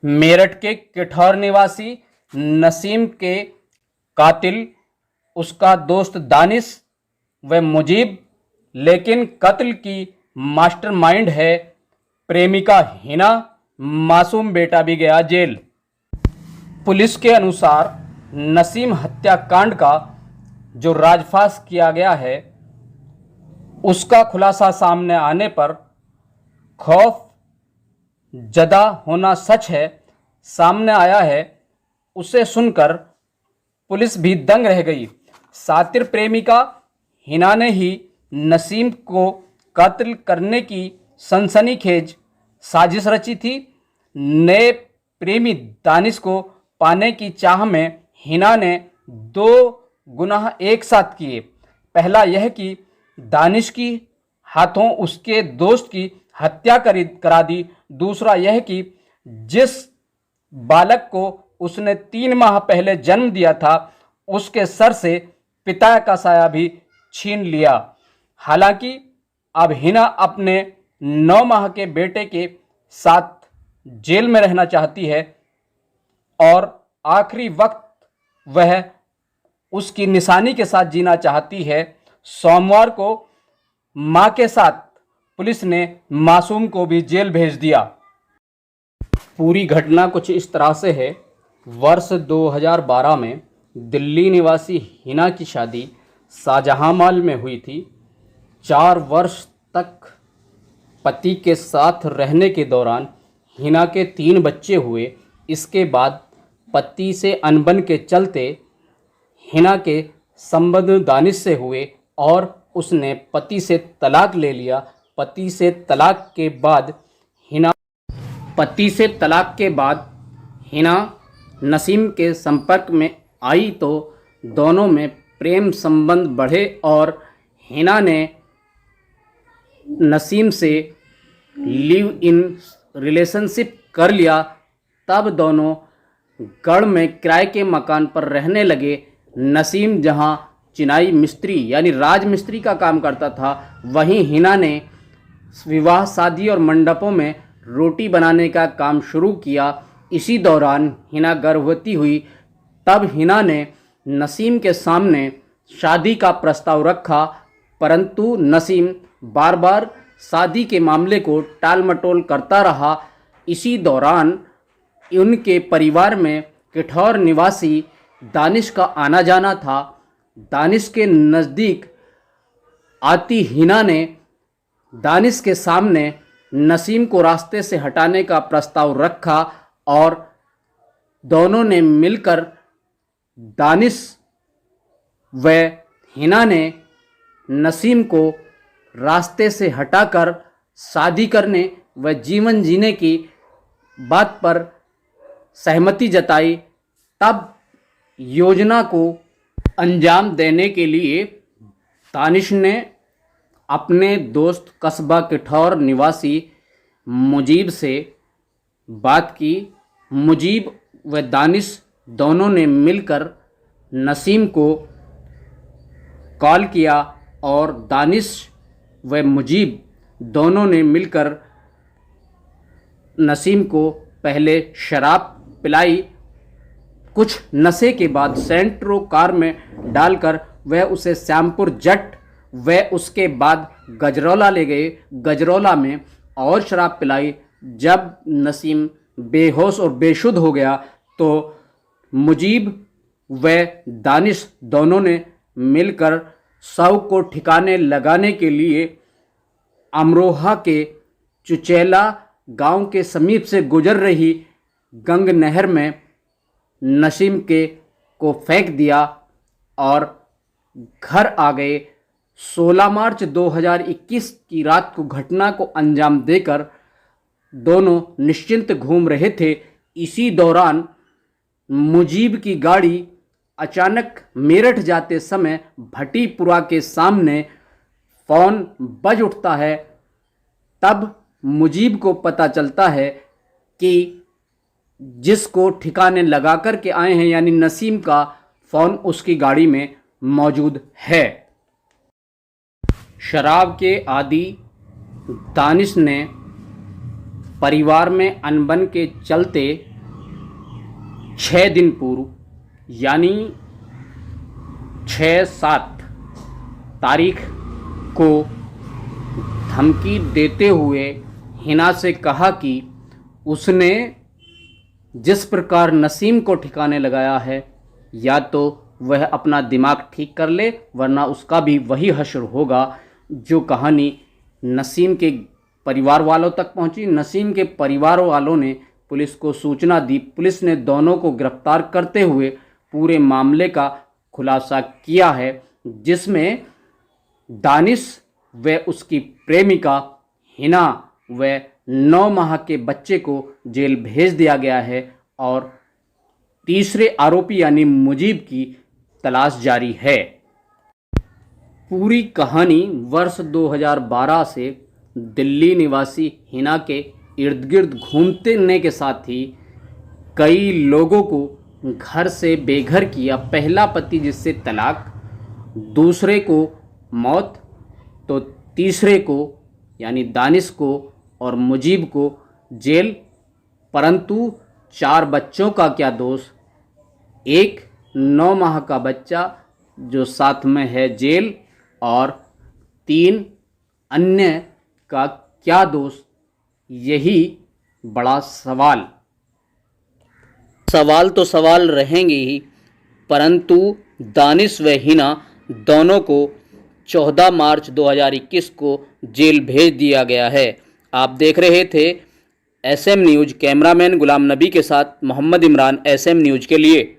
मेरठ के किठौर निवासी नसीम के कातिल उसका दोस्त दानिश व मुजीब, लेकिन कत्ल की मास्टरमाइंड है प्रेमिका हिना। मासूम बेटा भी गया जेल। पुलिस के अनुसार नसीम हत्याकांड का जो राजफाश किया गया है, उसका खुलासा सामने आने पर खौफ जदा होना सच है सामने आया है। उसे सुनकर पुलिस भी दंग रह गई। सातिर प्रेमिका हिना ने ही नसीम को कत्ल करने की सनसनीखेज साजिश रची थी। नए प्रेमी दानिश को पाने की चाह में हिना ने दो गुनाह एक साथ किए। पहला यह कि दानिश की हाथों उसके दोस्त की हत्या करा दी। दूसरा यह कि जिस बालक को उसने 3 माह पहले जन्म दिया था, उसके सर से पिता का साया भी छीन लिया। हालांकि अब हिना अपने 9 माह के बेटे के साथ जेल में रहना चाहती है और आखिरी वक्त वह उसकी निशानी के साथ जीना चाहती है। सोमवार को मां के साथ पुलिस ने मासूम को भी जेल भेज दिया। पूरी घटना कुछ इस तरह से है। वर्ष 2012 में दिल्ली निवासी हिना की शादी शाहजहांमाल में हुई थी। 4 वर्ष तक पति के साथ रहने के दौरान हिना के 3 बच्चे हुए। इसके बाद पति से अनबन के चलते हिना के संबंध दानिश से हुए और उसने पति से तलाक ले लिया। पति से तलाक के बाद हिना नसीम के संपर्क में आई तो दोनों में प्रेम संबंध बढ़े और हिना ने नसीम से लिव इन रिलेशनशिप कर लिया। तब दोनों गढ़ में किराए के मकान पर रहने लगे। नसीम जहां चिनाई मिस्त्री यानी राजमिस्त्री का काम करता था, वहीं हिना ने विवाह, शादी और मंडपों में रोटी बनाने का काम शुरू किया। इसी दौरान हिना गर्भवती हुई। तब हिना ने नसीम के सामने शादी का प्रस्ताव रखा, परंतु नसीम बार बार शादी के मामले को टाल मटोल करता रहा। इसी दौरान उनके परिवार में किठौर निवासी दानिश का आना जाना था। दानिश के नज़दीक आती हिना ने दानिश के सामने नसीम को रास्ते से हटाने का प्रस्ताव रखा और दोनों ने मिलकर दानिश व हिना ने नसीम को रास्ते से हटाकर शादी करने व जीवन जीने की बात पर सहमति जताई। तब योजना को अंजाम देने के लिए दानिश ने अपने दोस्त कस्बा किठौर निवासी मुजीब से बात की। मुजीब व दानिश दोनों ने मिलकर नसीम को कॉल किया और दानिश व मुजीब दोनों ने मिलकर नसीम को पहले शराब पिलाई। कुछ नशे के बाद सेंट्रो कार में डालकर वह उसे श्यामपुर जट व उसके बाद गजरौला ले गए। गजरौला में और शराब पिलाई। जब नसीम बेहोश और बेशुद्ध हो गया तो मुजीब व दानिश दोनों ने मिलकर शव को ठिकाने लगाने के लिए अमरोहा के चुचैला गांव के समीप से गुजर रही गंग नहर में नसीम को फेंक दिया और घर आ गए। 16 मार्च 2021 की रात को घटना को अंजाम देकर दोनों निश्चिंत घूम रहे थे। इसी दौरान मुजीब की गाड़ी अचानक मेरठ जाते समय भटीपुरा के सामने फ़ोन बज उठता है। तब मुजीब को पता चलता है कि जिसको ठिकाने लगा कर के आए हैं यानी नसीम का फ़ोन उसकी गाड़ी में मौजूद है। शराब के आदी दानिश ने परिवार में अनबन के चलते 6 दिन पूर्व यानी 6-7 तारीख को धमकी देते हुए हिना से कहा कि उसने जिस प्रकार नसीम को ठिकाने लगाया है या तो वह अपना दिमाग ठीक कर ले वरना उसका भी वही हश्र होगा। जो कहानी नसीम के परिवार वालों तक पहुंची, नसीम के परिवार वालों ने पुलिस को सूचना दी। पुलिस ने दोनों को गिरफ्तार करते हुए पूरे मामले का खुलासा किया है, जिसमें दानिश व उसकी प्रेमिका हिना व 9 माह के बच्चे को जेल भेज दिया गया है और तीसरे आरोपी यानी मुजीब की तलाश जारी है। पूरी कहानी वर्ष 2012 से दिल्ली निवासी हिना के इर्द गिर्द घूमने के साथ ही कई लोगों को घर से बेघर किया। पहला पति जिससे तलाक, दूसरे को मौत, तो तीसरे को यानी दानिश को और मुजीब को जेल। परंतु 4 बच्चों का क्या दोष, एक 9 माह का बच्चा जो साथ में है जेल और 3 अन्य का क्या दोष, यही बड़ा सवाल तो सवाल रहेंगे ही। परंतु दानिश व हिना दोनों को 14 मार्च 2021 को जेल भेज दिया गया है। आप देख रहे थे SM news, cameraman Ghulam Nabi के साथ मोहम्मद इमरान SM न्यूज़ के लिए।